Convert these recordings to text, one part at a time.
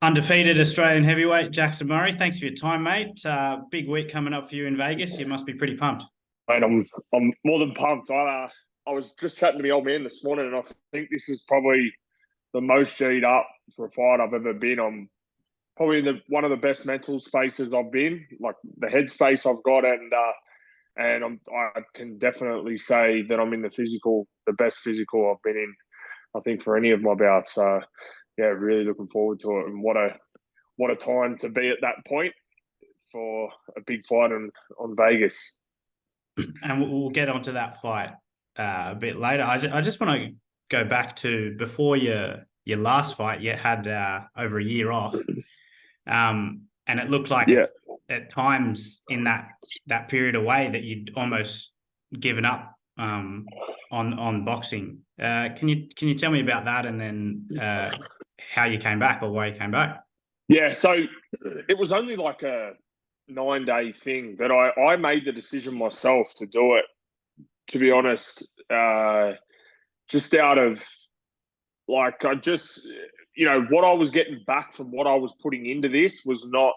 Undefeated Australian heavyweight, Jackson Murray. Thanks for your time, mate. Big week coming up for you in Vegas. You must be pretty pumped. Mate, I'm more than pumped. I was just chatting to my old man this morning, and I think this is probably the most G'd up for a fight I've ever been. I'm probably in one of the best mental spaces I've been, like the headspace I've got, and I can definitely say that I'm in the best physical I've been in, I think, for any of my bouts. So yeah, really looking forward to it, and what a time to be at that point for a big fight on Vegas. And we'll get onto that fight a bit later. I just want to go back to before your last fight. You had over a year off, and it looked like Yeah. at times in that period away that you'd almost given up on boxing. Can you tell me about that, and then how you came back or why you came back? Yeah, so it was only like a 9-day thing that I made the decision myself to do it, to be honest, just out of like, I just, what I was getting back from what I was putting into this was not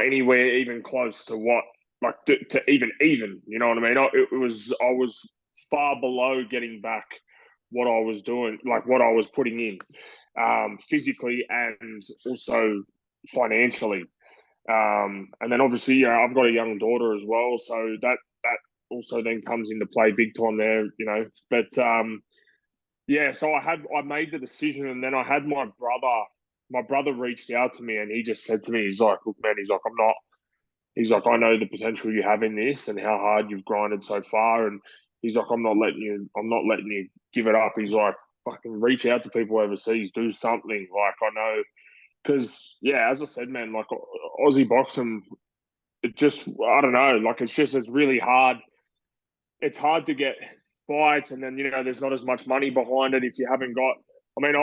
anywhere even close to what, like, to even, you know what I mean? I was far below getting back what I was doing, like what I was putting in, physically and also financially. And then obviously, I've got a young daughter as well, so that also then comes into play big time there, But yeah, so I made the decision, and then I had my brother. My brother reached out to me, and he just said to me, he's like, "Look, man," he's like, "I'm not." He's like, "I know the potential you have in this, and how hard you've grinded so far." And he's like, I'm not letting you give it up." He's like, "Fucking reach out to people overseas, do something." Like, I know, because yeah, as I said, man, like Aussie boxing, it just, I don't know, like it's really hard. It's hard to get fights, and then there's not as much money behind it if you haven't got. I mean,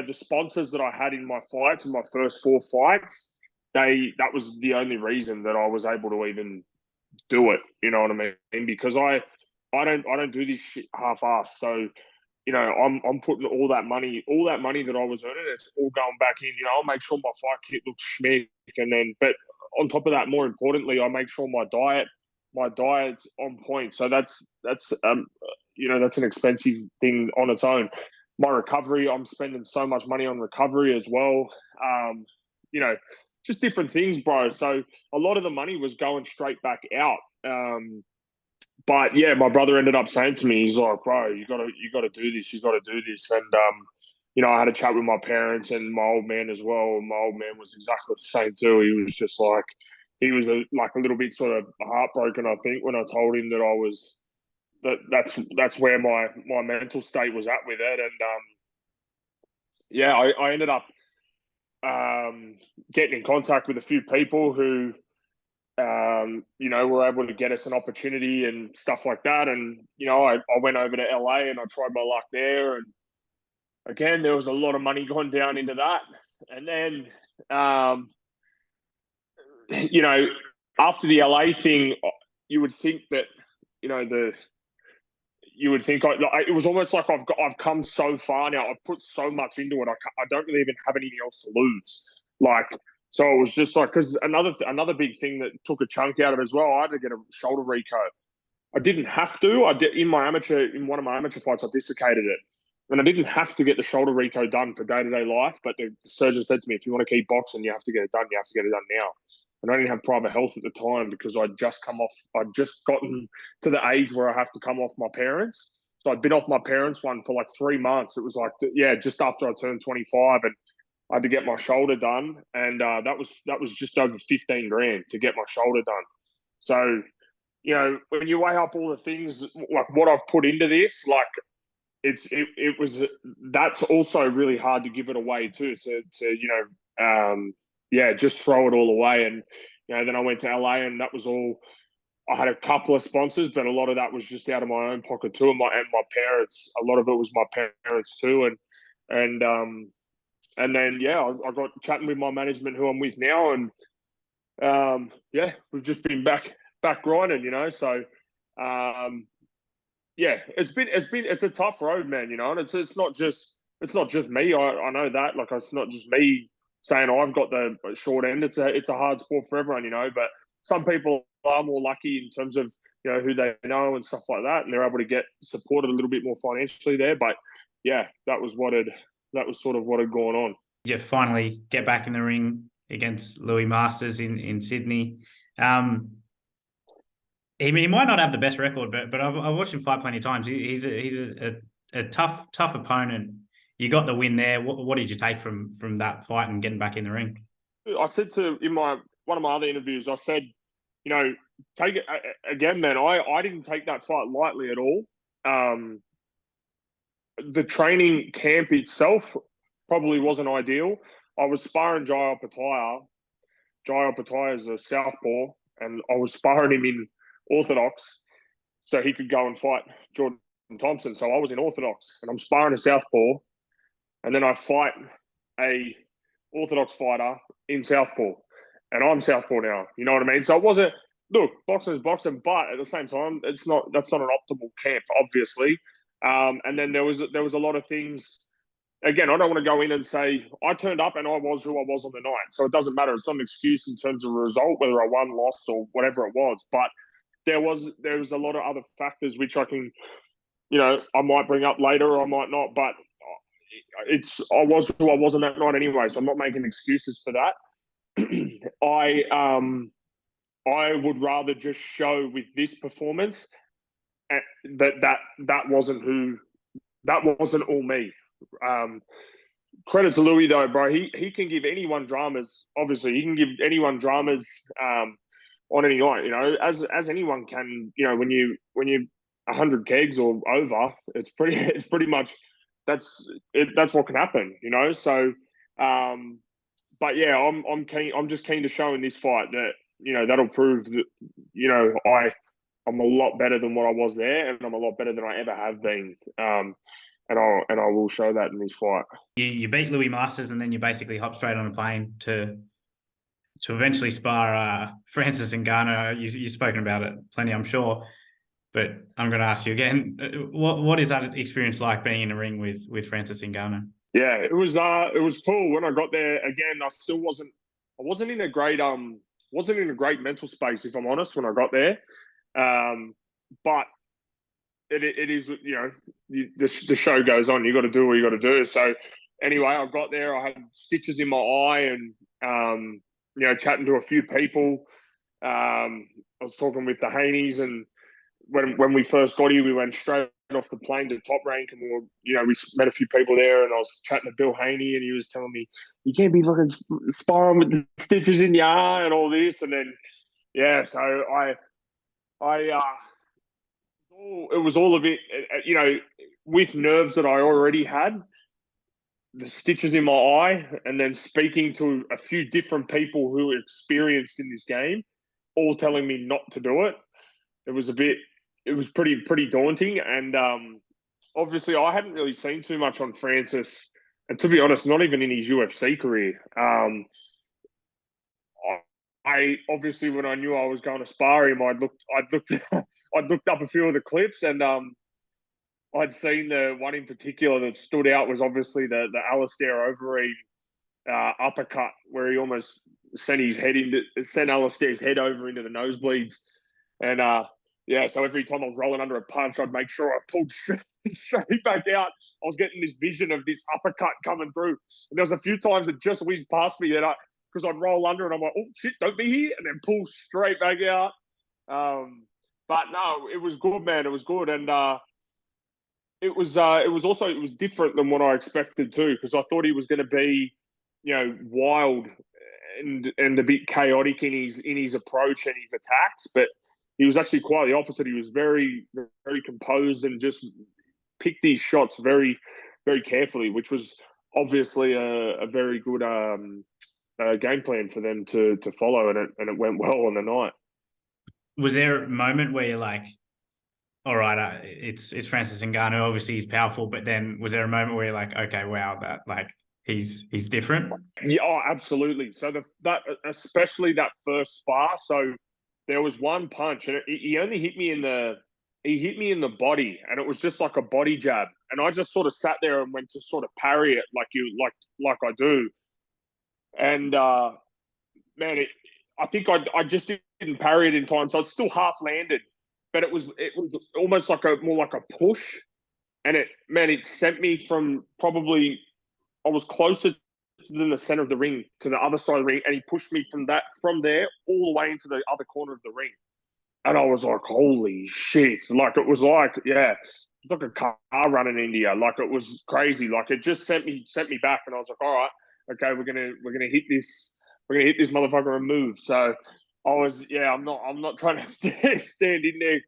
the sponsors that I had in my fights, in my first 4 fights, that was the only reason that I was able to even do it. You know what I mean? Because I don't do this shit half-assed. So I'm putting all that money that I was earning, it's all going back in. I'll make sure my fight kit looks schmick, but on top of that, more importantly, I make sure my diet's on point. So that's an expensive thing on its own. My recovery, I'm spending so much money on recovery as well. You know, just different things, bro. So a lot of the money was going straight back out. But yeah, my brother ended up saying to me, he's like, "Bro, you gotta do this. You gotta do this." And I had a chat with my parents and my old man as well. And my old man was exactly the same too. He was just like, he was like a little bit sort of heartbroken, I think, when I told him that that's where my mental state was at with it. And yeah, I ended up getting in contact with a few people who were able to get us an opportunity and stuff like that. And, I went over to LA and I tried my luck there. And again, there was a lot of money gone down into that. And then, after the LA thing, you would think that, it was almost like I've come so far now. I've put so much into it. I don't really even have anything else to lose. Like, so it was just like, because another big thing that took a chunk out of it as well, I had to get a shoulder reco. I didn't have to. I did in one of my amateur fights, I dislocated it, and I didn't have to get the shoulder reco done for day-to-day life. But the surgeon said to me, "If you want to keep boxing, you have to get it done. You have to get it done now." And I didn't have private health at the time because I'd just gotten to the age where I have to come off my parents. So I'd been off my parents' one for like 3 months. It was like, yeah, just after I turned 25, and I had to get my shoulder done, and that was just over 15 grand to get my shoulder done. So, when you weigh up all the things like what I've put into this, like that's also really hard to give it away too. So just throw it all away. And then I went to LA, and that was all. I had a couple of sponsors, but a lot of that was just out of my own pocket too, and my parents. A lot of it was my parents too, and then I got chatting with my management, who I'm with now, and we've just been back grinding, So it's a tough road, man, and it's not just it's not just me. I know that. Like, it's not just me saying I've got the short end. It's a hard sport for everyone, you know. But some people are more lucky in terms of, you know, who they know and stuff like that, and they're able to get supported a little bit more financially there. But yeah, that was sort of what had gone on. You finally get back in the ring against Louis Masters in Sydney. He might not have the best record, but I've watched him fight plenty of times. He's a tough opponent. You got the win there. What did you take from that fight and getting back in the ring? I said in one of my other interviews, I said, you know, take it again, man. I didn't take that fight lightly at all. The training camp itself probably wasn't ideal. I was sparring Jai Opetaia. Jai Opetaia is a southpaw, and I was sparring him in orthodox so he could go and fight Jordan Thompson. So I was in orthodox, and I'm sparring a southpaw, and then I fight a orthodox fighter in southpaw, and I'm southpaw now. You know what I mean? So it wasn't. Look, boxing is boxing, but at the same time, that's not an optimal camp, obviously. And then there was a lot of things. Again, I don't want to go in and say I turned up and I was who I was on the night, so it doesn't matter. It's not an excuse in terms of result, whether I won, lost, or whatever it was. But there was a lot of other factors which I can, you know, I might bring up later or I might not. But I was who I was on that night anyway, so I'm not making excuses for that. I would rather just show with this performance that wasn't all me. Credit to Louis though, bro. He can give anyone dramas. Obviously, he can give anyone dramas on any night. You know, as anyone can. You know, when you 100 kegs or over, it's pretty much that's what can happen. You know, so but yeah, I'm keen. I'm just keen to show in this fight that, you know, that'll prove that, you know, I'm a lot better than what I was there, and I'm a lot better than I ever have been. And I will show that in this fight. You beat Louis Masters, and then you basically hop straight on a plane to eventually spar Francis Ngannou. You've spoken about it plenty, I'm sure, but I'm going to ask you again. What is that experience like, being in a ring with Francis Ngannou? Yeah, it was cool. When I got there, again, I wasn't in a great mental space, if I'm honest, when I got there. But it is, you know, the show goes on. You got to do what you got to do. So anyway, I got there. I had stitches in my eye, and you know, chatting to a few people. I was talking with the Haneys, and when we first got here, we went straight off the plane to Top Rank, and we met a few people there, and I was chatting to Bill Haney, and he was telling me, you can't be fucking sparring with the stitches in your eye and all this. And then, yeah, so it was all a bit, you know, with nerves that I already had, the stitches in my eye, and then speaking to a few different people who are experienced in this game, all telling me not to do it. It was pretty daunting. And obviously I hadn't really seen too much on Francis, and to be honest, not even in his UFC career. I obviously, when I knew I was going to spar him, I'd looked up a few of the clips, and I'd seen the one in particular that stood out was obviously the Alistair Overeem uppercut, where he almost sent Alistair's head over into the nosebleeds. And yeah, so every time I was rolling under a punch, I'd make sure I pulled straight back out. I was getting this vision of this uppercut coming through. And there was a few times it just whizzed past me that because I'd roll under and I'm like, oh shit, don't be here, and then pull straight back out. But no, it was good, man. It was good. And it was different than what I expected too, because I thought he was going to be, you know, wild and a bit chaotic in his approach and his attacks, but he was actually quite the opposite. He was very, very composed and just picked these shots very, very carefully, which was obviously a very good game plan for them to follow, and it went well on the night. Was there a moment where you're like, all right, it's Francis Ngannou, obviously he's powerful, but then was there a moment where you're like, okay, wow, that like he's different? Yeah, oh, absolutely. So that especially that first spar. So there was one punch, and he only hit me in the he hit me in the body, and it was just like a body jab, and I just sort of sat there and went to sort of parry it like I do, and man, I think I just didn't parry it in time, so it's still half landed, but it was almost like more like a push, and it sent me from probably, I was closer than the center of the ring to the other side of the ring, and he pushed me from there all the way into the other corner of the ring. And I was like, holy shit. Like, it was like, yeah, like a car running India. Like, it was crazy. Like, it just sent me back, and I was like, all right, okay, we're gonna hit this, motherfucker and move. So I was, yeah, I'm not trying to stand in there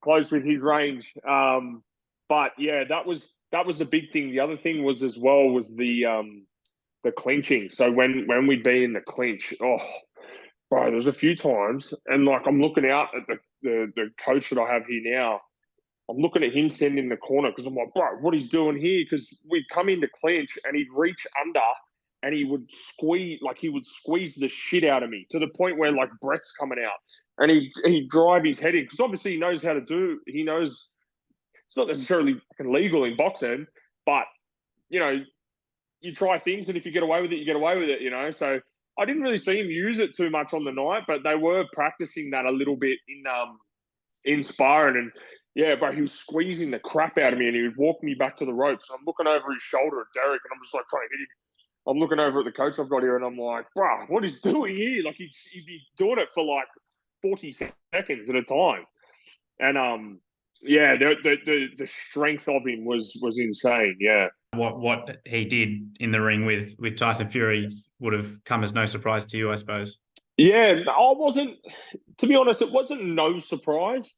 close with his range. But yeah, that was the big thing. The other thing was as well was the clinching. So when we'd be in the clinch, oh, bro, there's a few times, and like I'm looking out at the coach that I have here now. I'm looking at him sending in the corner because I'm like, bro, what he's doing here? Because we'd come into clinch and he'd reach under and he would squeeze the shit out of me to the point where like breath's coming out, and he'd drive his head in because obviously he knows how to do. He knows it's not necessarily legal in boxing, but you know, you try things, and if you get away with it, you get away with it, you know. So I didn't really see him use it too much on the night, but they were practicing that a little bit in sparring. And yeah, bro, he was squeezing the crap out of me, and he would walk me back to the ropes. I'm looking over his shoulder at Derek, and I'm just like trying to hit him. I'm looking over at the coach I've got here, and I'm like, bro, what he's doing here? Like he'd be doing it for like 40 seconds at a time, and yeah, the strength of him was insane. Yeah. What he did in the ring with Tyson Fury would have come as no surprise to you, I suppose. Yeah, I wasn't, to be honest, it wasn't no surprise.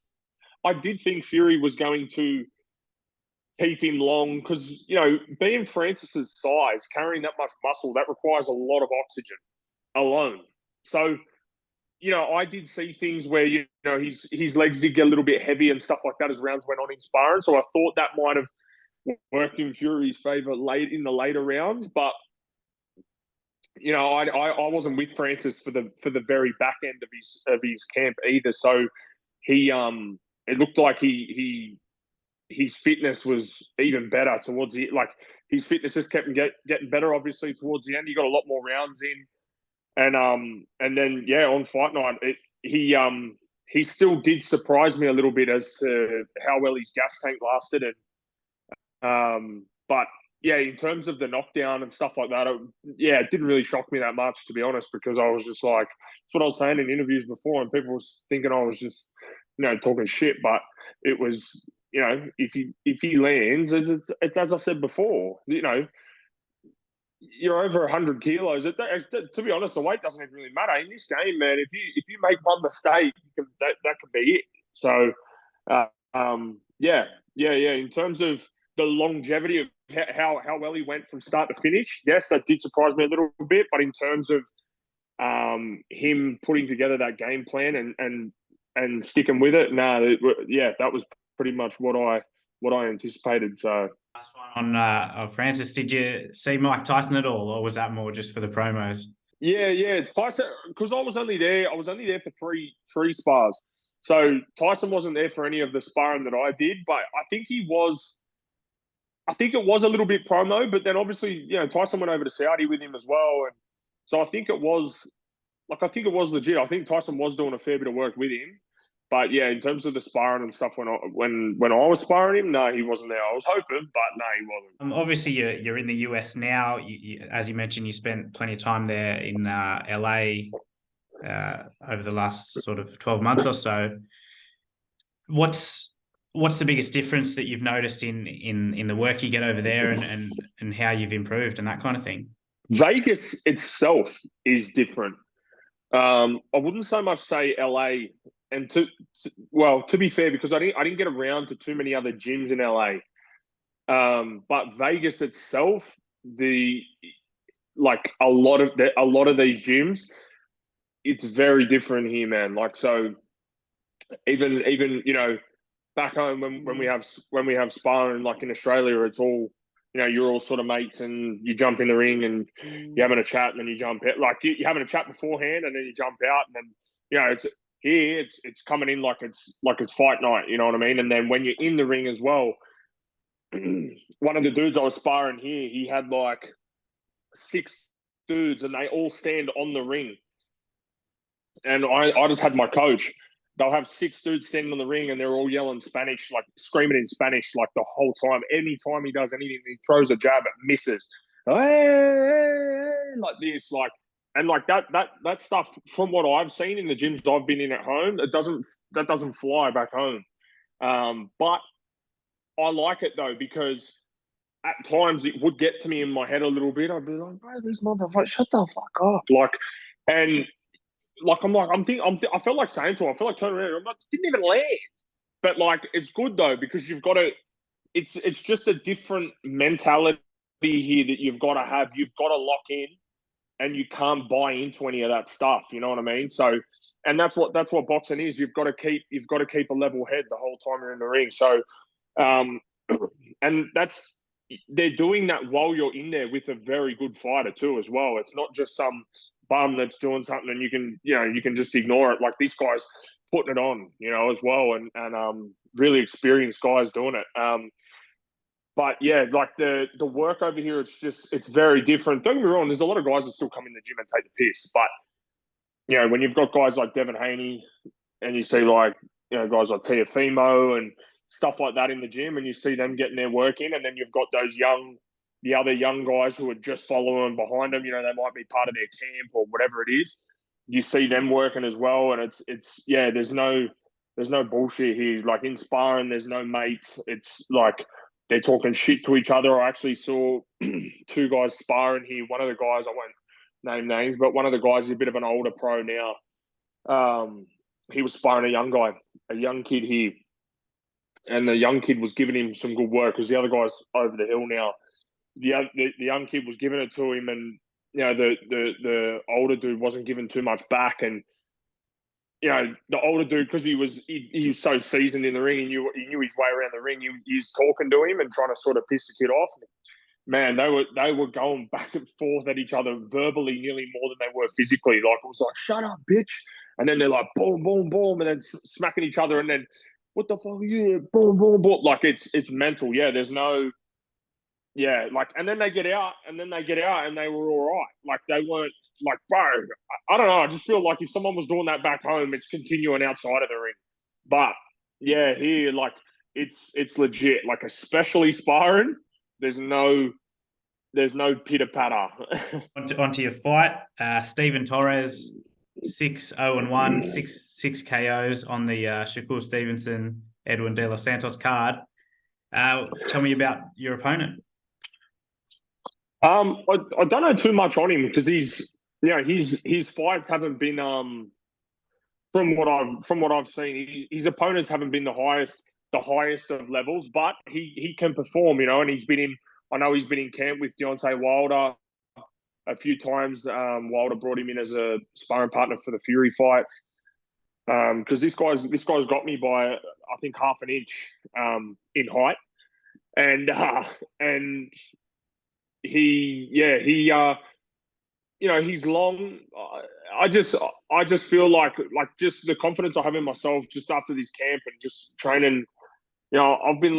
I did think Fury was going to keep him long because, you know, being Francis's size, carrying that much muscle, that requires a lot of oxygen alone. So, you know, I did see things where, you know, his legs did get a little bit heavy and stuff like that as rounds went on in sparring. So I thought that might have worked in Fury's favor late in the later rounds, but you know, I wasn't with Francis for the very back end of his camp either. So he it looked like his fitness was even better towards the, like his fitness just kept getting better. Obviously towards the end, he got a lot more rounds in, and then yeah, on fight night, he still did surprise me a little bit as to how well his gas tank lasted, and but yeah, in terms of the knockdown and stuff like that, it didn't really shock me that much, to be honest, because I was just like, that's what I was saying in interviews before, and people was thinking I was just, you know, talking shit, but it was, you know, if he lands, it's as I said before, you know, you're over 100 kilos. To be honest, the weight doesn't even really matter in this game, man. If you make one mistake, that can be it. So, yeah. In terms of the longevity of how well he went from start to finish, yes, that did surprise me a little bit. But in terms of him putting together that game plan and sticking with it, that was pretty much what I anticipated. So. Last one on Francis. Did you see Mike Tyson at all, or was that more just for the promos? Yeah. Tyson, because I was only there for three spars. So Tyson wasn't there for any of the sparring that I did, but I think it was a little bit promo, but then obviously, you know, Tyson went over to Saudi with him as well. And so I think it was legit. I think Tyson was doing a fair bit of work with him. But yeah, in terms of the sparring and stuff, when I was sparring him, no, he wasn't there. I was hoping, but no, he wasn't. Obviously, you're in the US now. As you mentioned, you spent plenty of time there in LA over the last sort of 12 months or so. What's the biggest difference that you've noticed in the work you get over there and how you've improved and that kind of thing? Vegas itself is different. I wouldn't so much say LA. And to be fair, because I didn't get around to too many other gyms in LA. But Vegas itself, a lot of these gyms, it's very different here, man. Like, so even you know, back home when we have sparring, like in Australia, it's all, you know, you're all sort of mates and you jump in the ring and you're having a chat and then you jump out. Like you're having a chat beforehand and then you jump out and then, you know, Here, it's coming in like it's fight night. You know what I mean? And then when you're in the ring as well, one of the dudes I was sparring here, he had like 6 dudes, and they all stand on the ring. And I just had my coach. They'll have 6 dudes standing on the ring, and they're all yelling Spanish, like screaming in Spanish, like the whole time. Anytime he does anything, he throws a jab, it misses. Hey, like this, like, and like that stuff. From what I've seen in the gyms I've been in at home, that doesn't fly back home. But I like it though, because at times it would get to me in my head a little bit. I'd be like, bro, these motherfuckers, shut the fuck up, like, and. Like I felt like saying to him, I feel like turning around. I'm like, didn't even land. But like, it's good though, because you've got to. It's just a different mentality here that you've got to have. You've got to lock in, and you can't buy into any of that stuff. You know what I mean? So, and that's what boxing is. You've got to keep a level head the whole time you're in the ring. So, and they're doing that while you're in there with a very good fighter too, as well. It's not just some bum that's doing something and you can just ignore it. Like, this guy's putting it on, as well, and really experienced guys doing it. But yeah, like the work over here, it's very different. Don't get me wrong, there's a lot of guys that still come in the gym and take the piss, but when you've got guys like Devin Haney, and you see like guys like Teofimo and stuff like that in the gym, and you see them getting their work in, and then you've got the other young guys who are just following behind them. They might be part of their camp or whatever it is. You see them working as well, and it's there's no bullshit here. Like in sparring, there's no mates. It's like they're talking shit to each other. I actually saw 2 guys sparring here. One of the guys, I won't name names, but one of the guys is a bit of an older pro now. He was sparring a young kid here, and the young kid was giving him some good work because the other guy's over the hill now. The young kid was giving it to him, and the older dude wasn't giving too much back, and the older dude, because he was so seasoned in the ring, he knew his way around the ring. He was talking to him and trying to sort of piss the kid off. Man, they were going back and forth at each other verbally, nearly more than they were physically. Like, it was like, shut up, bitch. And then they're like, boom, boom, boom, and then smacking each other, and then, what the fuck are you? Boom, boom, boom. Like, it's mental. Yeah, there's no. Yeah, like, and then they get out, and they were all right. Like, they weren't like, bro, I don't know. I just feel like if someone was doing that back home, it's continuing outside of the ring. But yeah, here, like, it's legit. Like, especially sparring, there's no pitter patter. Onto your fight, Steven Torres, 6-0-1, six KOs on the Shakur Stevenson, Edwin De Los Santos card. Tell me about your opponent. I don't know too much on him, because his fights haven't been from what I've seen, his opponents haven't been the highest of levels, but he can perform, and I know he's been in camp with Deontay Wilder a few times. Wilder brought him in as a sparring partner for the Fury fights, because this guy's got me by, I think, half an inch in height, and he's long. I just feel like just the confidence I have in myself just after this camp and just training. I've been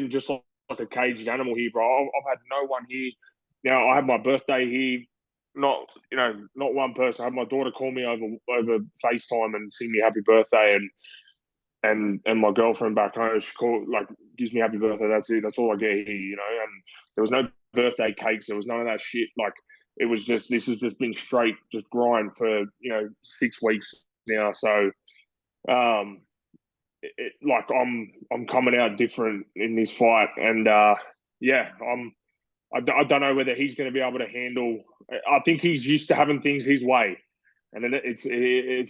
just like a caged animal here, bro. I've had no one here. I had my birthday here. Not one person. I had my daughter call me over FaceTime and sing me happy birthday, and my girlfriend back home, she gives me happy birthday. That's it. That's all I get here, And there was no birthday cakes. There was none of that shit. Like, it was this has just been straight, just grind for 6 weeks now. So, I'm coming out different in this fight, and I don't know whether he's going to be able to handle. I think he's used to having things his way, and then it's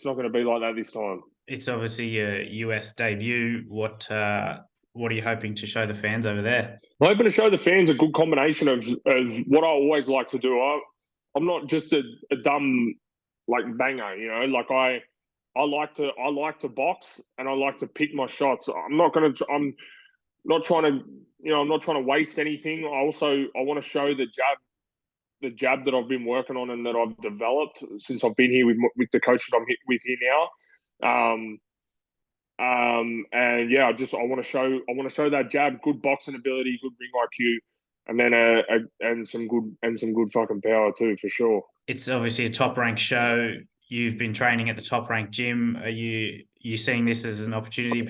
not going to be like that this time. It's obviously a US debut. What are you hoping to show the fans over there? I'm hoping to show the fans a good combination of what I always like to do. I'm not just a dumb banger, Like, I like to box, and I like to pick my shots. I'm not trying to waste anything. I want to show the jab that I've been working on and that I've developed since I've been here with the coach that I'm with here now. And yeah, I want to show that jab, good boxing ability, good ring IQ, and then and some good fucking power too, for sure. It's obviously a top ranked show. You've been training at the top ranked gym. Are you seeing this as an opportunity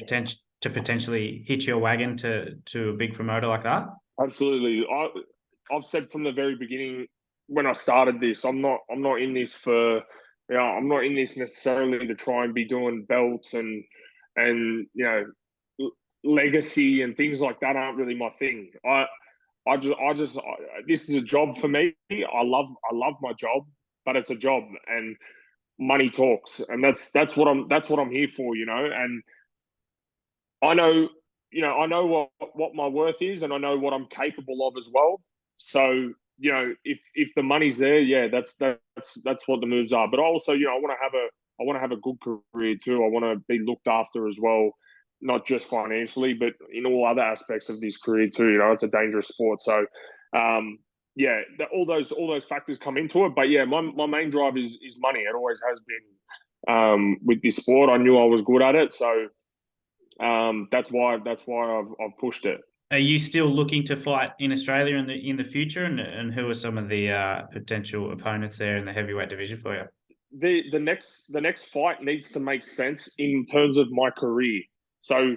to potentially hitch your wagon to a big promoter like that? Absolutely. I've said from the very beginning when I started this, I'm not in this for, I'm not in this necessarily to try and be doing belts and legacy and things like that aren't really my thing. This is a job for me. I love my job, but it's a job and money talks, and that's what I'm here for, and I know, I know what my worth is, and I know what I'm capable of as well. So, if the money's there, yeah, that's what the moves are. But also, I want to have a good career too. I want to be looked after as well, not just financially, but in all other aspects of this career too. It's a dangerous sport. So, yeah, all those factors come into it. But yeah, my main drive is money. It always has been. With this sport, I knew I was good at it, so that's why I've pushed it. Are you still looking to fight in Australia in the future, and who are some of the potential opponents there in the heavyweight division for you? The next fight needs to make sense in terms of my career. So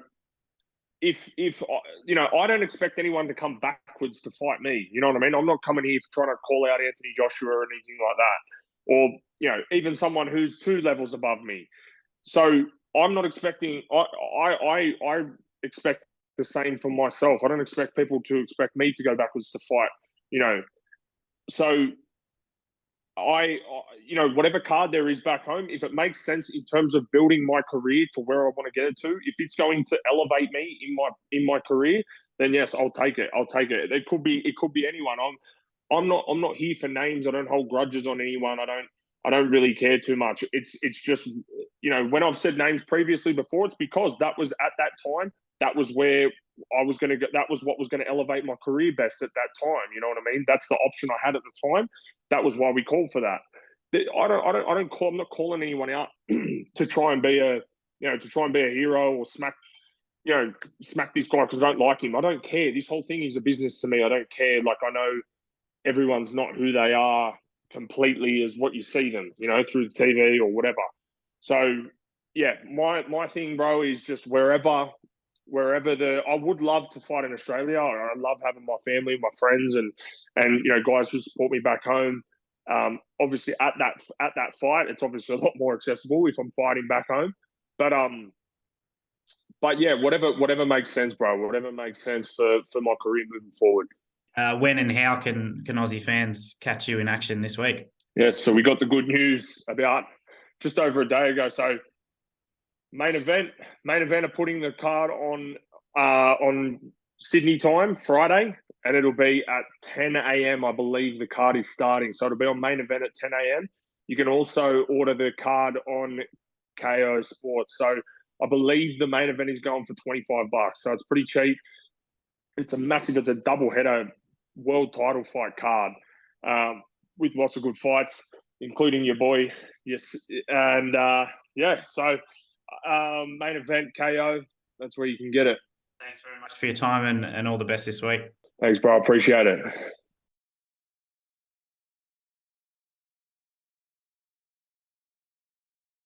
if I don't expect anyone to come backwards to fight me. You know what I mean? I'm not coming here trying to call out Anthony Joshua or anything like that, or even someone who's 2 levels above me. So I'm not expecting. I expect the same from myself. I don't expect people to expect me to go backwards to fight. So whatever card there is back home, if it makes sense in terms of building my career to where I want to get it to, if it's going to elevate me in my career, then yes, I'll take it. It could be anyone. I'm not here for names. I don't hold grudges on anyone. I don't really care too much. It's just, when I've said names previously before, it's because that was at that time. That was where I was going to get. That was what was going to elevate my career best at that time. You know what I mean? That's the option I had at the time. That was why we called for that. I'm not calling anyone out to try and be a hero or smack this guy because I don't like him. I don't care. This whole thing is a business to me. I don't care. Like, I know everyone's not who they are completely as what you see them, through the TV or whatever. So yeah, my thing, bro, is just wherever I would love to fight in Australia. I love having my family, my friends, and guys who support me back home. Obviously at that fight, it's obviously a lot more accessible if I'm fighting back home. But yeah, whatever makes sense, bro. Whatever makes sense for my career moving forward. When and how can Aussie fans catch you in action this week? Yes, so we got the good news about just over a day ago. So main event are putting the card on Sydney time, Friday, and it'll be at 10 a.m. I believe the card is starting. So it'll be on main event at 10 a.m. You can also order the card on KO Sports. So I believe the main event is going for $25. So it's pretty cheap. It's a double header world title fight card with lots of good fights, including your boy. Yes. And yeah, so main event KO, that's where you can get it. Thanks very much for your time and all the best this week. Thanks, bro. Appreciate it.